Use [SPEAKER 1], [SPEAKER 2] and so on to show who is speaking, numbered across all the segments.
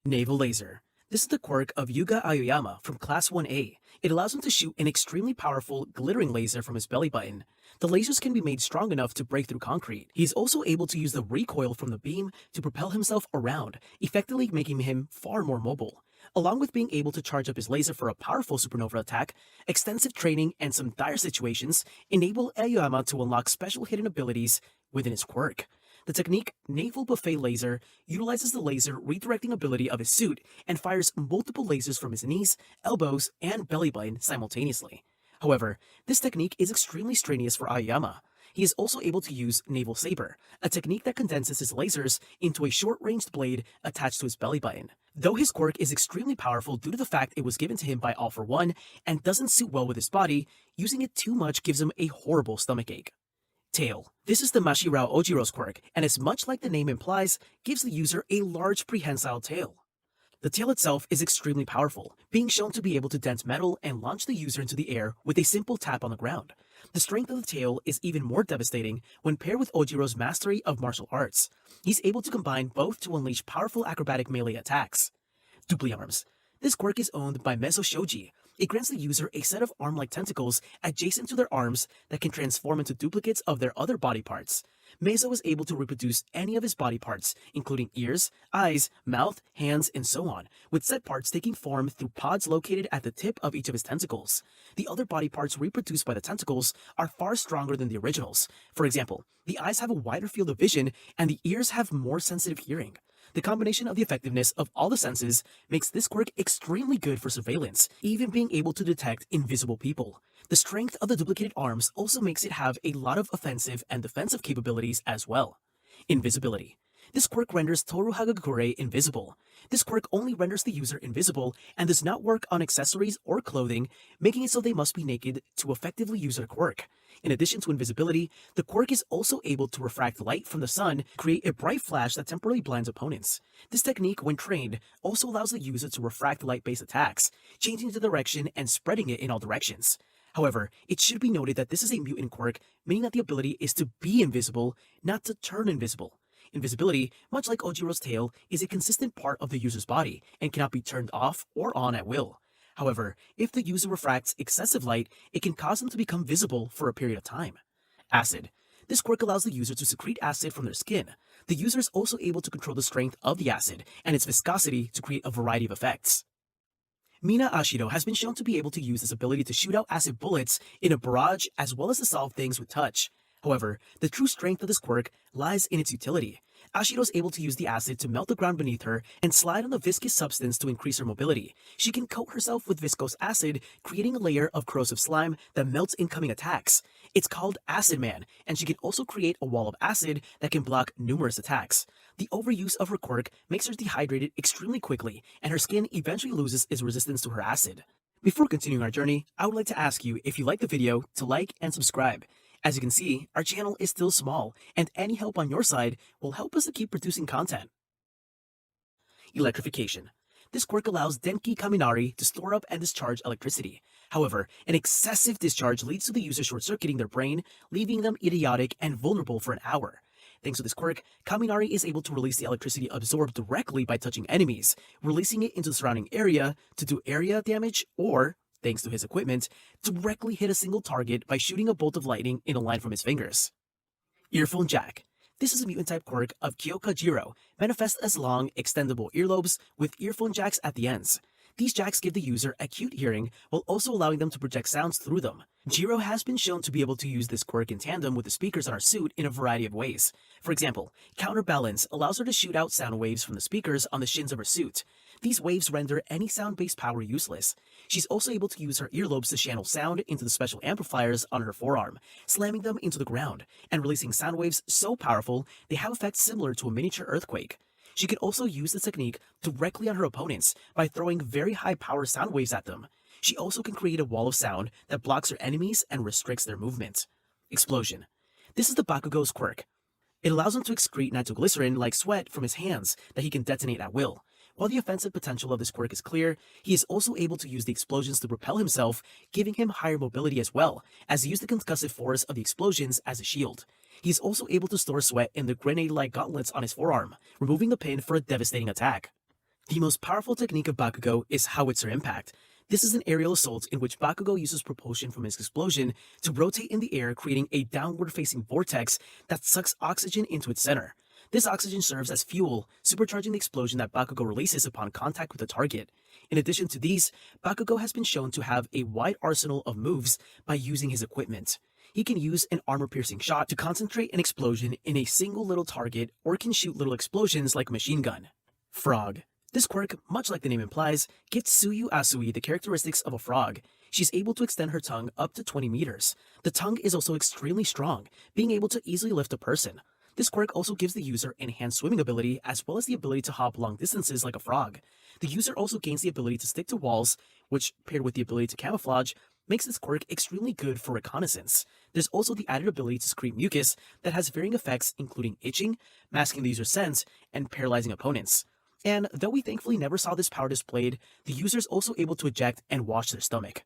[SPEAKER 1] Navel Laser. This is the quirk of Yuga Aoyama from Class 1A. It allows him to shoot an extremely powerful, glittering laser from his belly button. The lasers can be made strong enough to break through concrete. He is also able to use the recoil from the beam to propel himself around, effectively making him far more mobile. Along with being able to charge up his laser for a powerful supernova attack, extensive training and some dire situations enable Aoyama to unlock special hidden abilities within his quirk. The technique Naval Buffet Laser utilizes the laser redirecting ability of his suit and fires multiple lasers from his knees, elbows, and belly button simultaneously. However, this technique is extremely strenuous for Aoyama. He is also able to use Naval Saber, a technique that condenses his lasers into a short-ranged blade attached to his belly button. Though his quirk is extremely powerful due to the fact it was given to him by All For One and doesn't suit well with his body, using it too much gives him a horrible stomachache. Tail. This is the Mashirao Ojiro's quirk, and as much like the name implies, gives the user a large prehensile tail. The tail itself is extremely powerful, being shown to be able to dent metal and launch the user into the air with a simple tap on the ground. The strength of the tail is even more devastating when paired with Ojiro's mastery of martial arts. He's able to combine both to unleash powerful acrobatic melee attacks. Dupli-Arms. This quirk is owned by Meso Shoji. It grants the user a set of arm-like tentacles adjacent to their arms that can transform into duplicates of their other body parts. Meso is able to reproduce any of his body parts, including ears, eyes, mouth, hands, and so on, with said parts taking form through pods located at the tip of each of his tentacles. The other body parts reproduced by the tentacles are far stronger than the originals. For example, the eyes have a wider field of vision, and the ears have more sensitive hearing. The combination of the effectiveness of all the senses makes this quirk extremely good for surveillance, even being able to detect invisible people. The strength of the duplicated arms also makes it have a lot of offensive and defensive capabilities as well. Invisibility. This quirk renders Toru Hagakure invisible. This quirk only renders the user invisible and does not work on accessories or clothing, making it so they must be naked to effectively use their quirk. In addition to invisibility, the quirk is also able to refract light from the sun, create a bright flash that temporarily blinds opponents. This technique, when trained, also allows the user to refract light-based attacks, changing the direction and spreading it in all directions. However, it should be noted that this is a mutant quirk, meaning that the ability is to be invisible, not to turn invisible. Invisibility, much like Ojiro's tail, is a consistent part of the user's body and cannot be turned off or on at will. However, if the user refracts excessive light, it can cause them to become visible for a period of time. Acid. This quirk allows the user to secrete acid from their skin. The user is also able to control the strength of the acid and its viscosity to create a variety of effects. Mina Ashido has been shown to be able to use this ability to shoot out acid bullets in a barrage as well as to solve things with touch. However, the true strength of this quirk lies in its utility. Ashido is able to use the acid to melt the ground beneath her and slide on the viscous substance to increase her mobility. She can coat herself with viscose acid, creating a layer of corrosive slime that melts incoming attacks. It's called Acid Man, and she can also create a wall of acid that can block numerous attacks. The overuse of her quirk makes her dehydrated extremely quickly, and her skin eventually loses its resistance to her acid. Before continuing our journey, I would like to ask you, if you liked the video, to like and subscribe. As you can see, our channel is still small, and any help on your side will help us to keep producing content. Electrification. This quirk allows Denki Kaminari to store up and discharge electricity. However, an excessive discharge leads to the user short-circuiting their brain, leaving them idiotic and vulnerable for an hour. Thanks to this quirk, Kaminari is able to release the electricity absorbed directly by touching enemies, releasing it into the surrounding area to do area damage or, thanks to his equipment, directly hit a single target by shooting a bolt of lightning in a line from his fingers. Earphone Jack. This is a mutant-type quirk of Kyoka Jiro, manifests as long, extendable earlobes with earphone jacks at the ends. These jacks give the user acute hearing while also allowing them to project sounds through them. Jiro has been shown to be able to use this quirk in tandem with the speakers on her suit in a variety of ways. For example, Counterbalance allows her to shoot out sound waves from the speakers on the shins of her suit. These waves render any sound-based power useless. She's also able to use her earlobes to channel sound into the special amplifiers on her forearm, slamming them into the ground, and releasing sound waves so powerful they have effects similar to a miniature earthquake. She can also use this technique directly on her opponents by throwing very high-power sound waves at them. She also can create a wall of sound that blocks her enemies and restricts their movement. Explosion. This is the Bakugo's quirk. It allows him to excrete nitroglycerin like sweat from his hands that he can detonate at will. While the offensive potential of this quirk is clear, he is also able to use the explosions to propel himself, giving him higher mobility as well, as he used the concussive force of the explosions as a shield. He is also able to store sweat in the grenade-like gauntlets on his forearm, removing the pin for a devastating attack. The most powerful technique of Bakugo is Howitzer Impact. This is an aerial assault in which Bakugo uses propulsion from his explosion to rotate in the air, creating a downward-facing vortex that sucks oxygen into its center. This oxygen serves as fuel, supercharging the explosion that Bakugo releases upon contact with the target. In addition to these, Bakugo has been shown to have a wide arsenal of moves by using his equipment. He can use an armor-piercing shot to concentrate an explosion in a single little target, or can shoot little explosions like a machine gun. Frog. This quirk, much like the name implies, gives Tsuyu Asui the characteristics of a frog. She's able to extend her tongue up to 20 meters. The tongue is also extremely strong, being able to easily lift a person. This quirk also gives the user enhanced swimming ability as well as the ability to hop long distances like a frog. The user also gains the ability to stick to walls, which, paired with the ability to camouflage, makes this quirk extremely good for reconnaissance. There's also the added ability to secrete mucus that has varying effects including itching, masking the user's sense, and paralyzing opponents. And though we thankfully never saw this power displayed, the user is also able to eject and wash their stomach.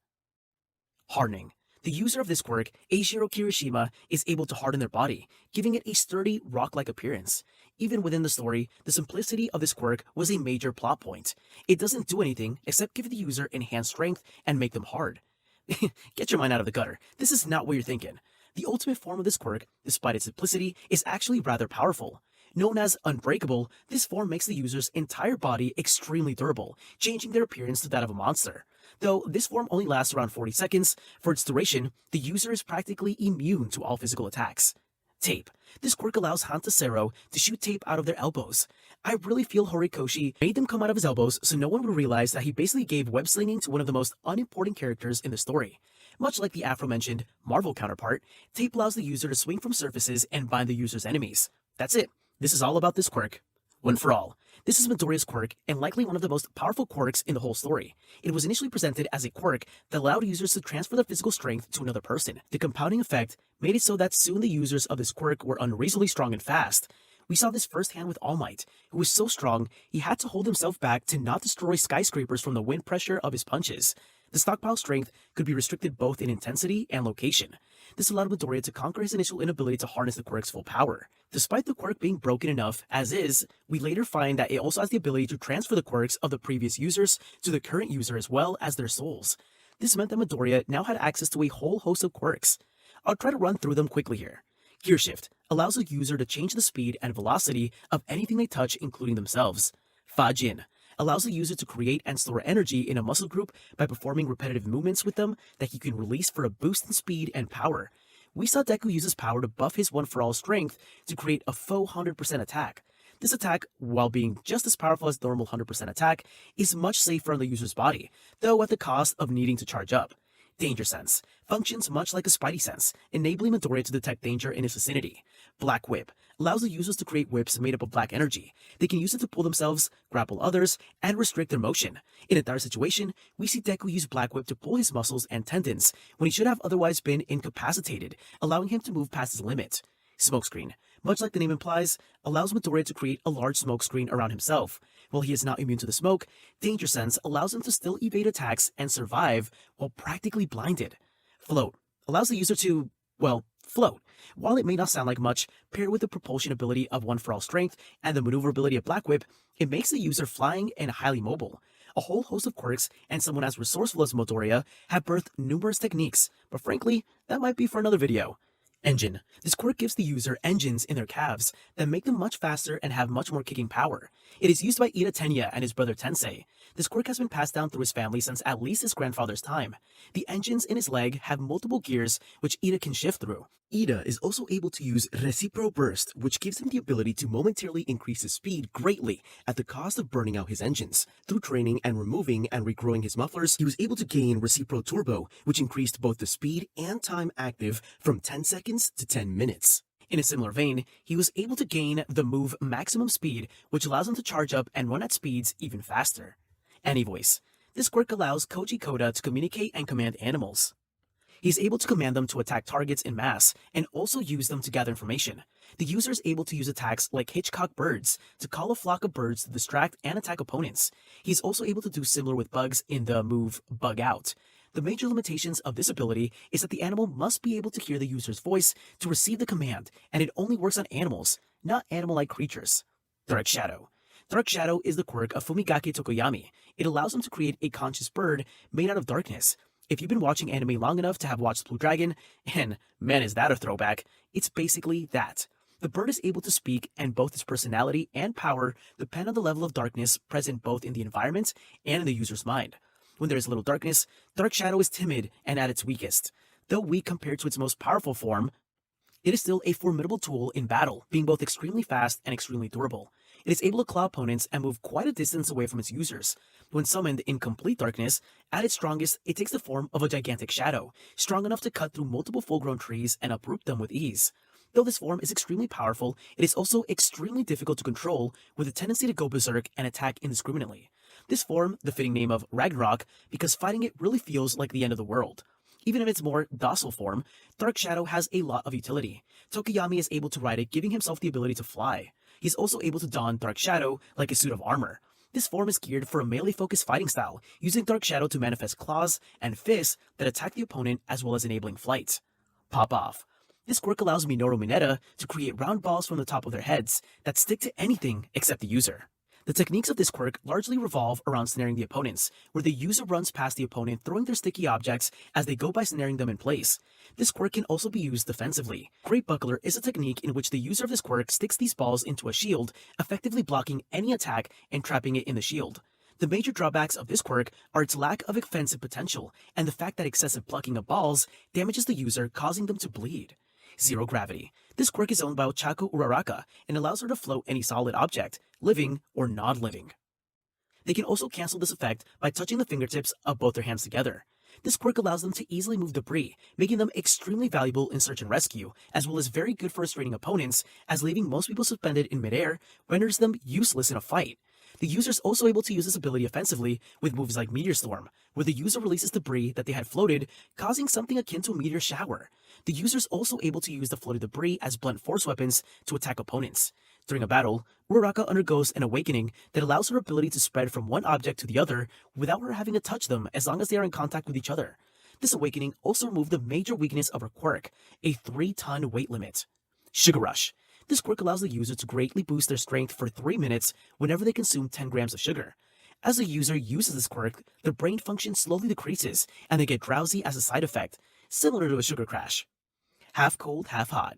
[SPEAKER 1] Hardening. The user of this quirk, Eiichiro Kirishima, is able to harden their body, giving it a sturdy, rock-like appearance. Even within the story, the simplicity of this quirk was a major plot point. It doesn't do anything except give the user enhanced strength and make them hard. Get your mind out of the gutter. This is not what you're thinking. The ultimate form of this quirk, despite its simplicity, is actually rather powerful. Known as Unbreakable, this form makes the user's entire body extremely durable, changing their appearance to that of a monster. Though this form only lasts around 40 seconds, for its duration, the user is practically immune to all physical attacks. Tape. This quirk allows Hantasero to shoot tape out of their elbows. I really feel Horikoshi made them come out of his elbows so no one would realize that he basically gave web slinging to one of the most unimportant characters in the story. Much like the aforementioned Marvel counterpart, tape allows the user to swing from surfaces and bind the user's enemies. That's it. This is all about this quirk. One for all. This is Midoriya's quirk, and likely one of the most powerful quirks in the whole story. It was initially presented as a quirk that allowed users to transfer their physical strength to another person. The compounding effect made it so that soon the users of this quirk were unreasonably strong and fast. We saw this firsthand with All Might, who was so strong he had to hold himself back to not destroy skyscrapers from the wind pressure of his punches. The stockpile strength could be restricted both in intensity and location. This allowed Midoriya to conquer his initial inability to harness the quirk's full power. Despite the quirk being broken enough as is, we later find that it also has the ability to transfer the quirks of the previous users to the current user as well as their souls. This meant that Midoriya now had access to a whole host of quirks. I'll try to run through them quickly here. Gear Shift allows the user to change the speed and velocity of anything they touch, including themselves. Fajin allows the user to create and store energy in a muscle group by performing repetitive movements with them that he can release for a boost in speed and power. We saw Deku use his power to buff his one-for-all strength to create a faux 100% attack. This attack, while being just as powerful as the normal 100% attack, is much safer on the user's body, though at the cost of needing to charge up. Danger Sense functions much like a Spidey Sense, enabling Midoriya to detect danger in his vicinity. Black Whip allows the users to create whips made up of black energy. They can use it to pull themselves, grapple others, and restrict their motion. In a dire situation, we see Deku use Black Whip to pull his muscles and tendons when he should have otherwise been incapacitated, allowing him to move past his limit. Smokescreen, much like the name implies, allows Midoriya to create a large smokescreen around himself. While he is not immune to the smoke, Danger Sense allows him to still evade attacks and survive while practically blinded. Float allows the user to, well, float. While it may not sound like much, paired with the propulsion ability of One for All Strength and the maneuverability of Black Whip, it makes the user flying and highly mobile. A whole host of quirks and someone as resourceful as Midoriya have birthed numerous techniques, but frankly, that might be for another video. Engine. This quirk gives the user engines in their calves that make them much faster and have much more kicking power. It is used by Ida Tenya and his brother Tensei. This quirk has been passed down through his family since at least his grandfather's time. The engines in his leg have multiple gears which Ida can shift through. Ida is also able to use Recipro Burst, which gives him the ability to momentarily increase his speed greatly at the cost of burning out his engines. Through training and removing and regrowing his mufflers, he was able to gain Recipro Turbo, which increased both the speed and time active from 10 seconds to 10 minutes. In a similar vein, he was able to gain the move Maximum Speed, which allows him to charge up and run at speeds even faster. Anivoice. This quirk allows Koji Koda to communicate and command animals. He's able to command them to attack targets in mass and also use them to gather information. The user is able to use attacks like Hitchcock Birds to call a flock of birds to distract and attack opponents. He's also able to do similar with bugs in the move Bug Out. The major limitations of this ability is that the animal must be able to hear the user's voice to receive the command, and it only works on animals, not animal-like creatures. Dark Shadow. Dark Shadow is the quirk of Fumigake Tokoyami. It allows him to create a conscious bird made out of darkness. If you've been watching anime long enough to have watched Blue Dragon, and man is that a throwback, it's basically that. The bird is able to speak, and both its personality and power depend on the level of darkness present both in the environment and in the user's mind. When there is little darkness, Dark Shadow is timid and at its weakest. Though weak compared to its most powerful form, it is still a formidable tool in battle, being both extremely fast and extremely durable. It is able to claw opponents and move quite a distance away from its users. When summoned in complete darkness, at its strongest, it takes the form of a gigantic shadow, strong enough to cut through multiple full-grown trees and uproot them with ease. Though this form is extremely powerful, it is also extremely difficult to control, with a tendency to go berserk and attack indiscriminately. This form, the fitting name of Ragnarok, because fighting it really feels like the end of the world. Even in its more docile form, Dark Shadow has a lot of utility. Tokoyami is able to ride it, giving himself the ability to fly. He is also able to don Dark Shadow like a suit of armor. This form is geared for a melee-focused fighting style, using Dark Shadow to manifest claws and fists that attack the opponent as well as enabling flight. Pop off. This quirk allows Minoru Mineta to create round balls from the top of their heads that stick to anything except the user. The techniques of this quirk largely revolve around snaring the opponents, where the user runs past the opponent throwing their sticky objects as they go by snaring them in place. This quirk can also be used defensively. Great Buckler is a technique in which the user of this quirk sticks these balls into a shield, effectively blocking any attack and trapping it in the shield. The major drawbacks of this quirk are its lack of offensive potential, and the fact that excessive plucking of balls damages the user, causing them to bleed. Zero Gravity. This quirk is owned by Ochako Uraraka and allows her to float any solid object, living or non-living. They can also cancel this effect by touching the fingertips of both their hands together. This quirk allows them to easily move debris, making them extremely valuable in search and rescue, as well as very good for restraining opponents, as leaving most people suspended in midair renders them useless in a fight. The user is also able to use this ability offensively with moves like Meteor Storm, where the user releases debris that they had floated, causing something akin to a meteor shower. The user is also able to use the floated debris as blunt force weapons to attack opponents. During a battle, Uraraka undergoes an awakening that allows her ability to spread from one object to the other without her having to touch them as long as they are in contact with each other. This awakening also removed the major weakness of her quirk, a 3-ton weight limit. Sugar Rush. This quirk allows the user to greatly boost their strength for 3 minutes whenever they consume 10 grams of sugar. As the user uses this quirk, their brain function slowly decreases, and they get drowsy as a side effect, similar to a sugar crash. Half Cold, Half Hot.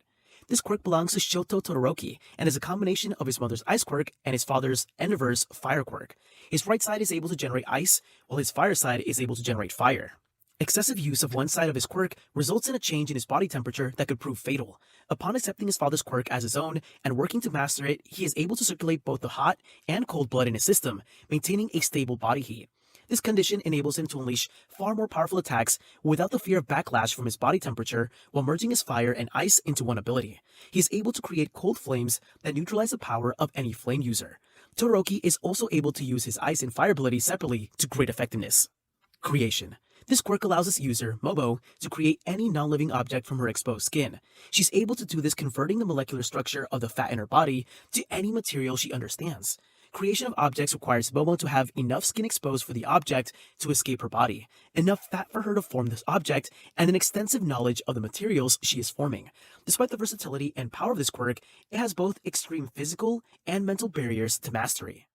[SPEAKER 1] This quirk belongs to Shoto Todoroki, and is a combination of his mother's ice quirk and his father's Eniver's fire quirk. His right side is able to generate ice, while his fire side is able to generate fire. Excessive use of one side of his quirk results in a change in his body temperature that could prove fatal. Upon accepting his father's quirk as his own and working to master it, he is able to circulate both the hot and cold blood in his system, maintaining a stable body heat. This condition enables him to unleash far more powerful attacks without the fear of backlash from his body temperature, while merging his fire and ice into one ability. He is able to create cold flames that neutralize the power of any flame user. Todoroki is also able to use his ice and fire abilities separately to great effectiveness. Creation. This quirk allows its user, Momo, to create any non-living object from her exposed skin. She's able to do this converting the molecular structure of the fat in her body to any material she understands. Creation of objects requires Momo to have enough skin exposed for the object to escape her body, enough fat for her to form this object, and an extensive knowledge of the materials she is forming. Despite the versatility and power of this quirk, it has both extreme physical and mental barriers to mastery.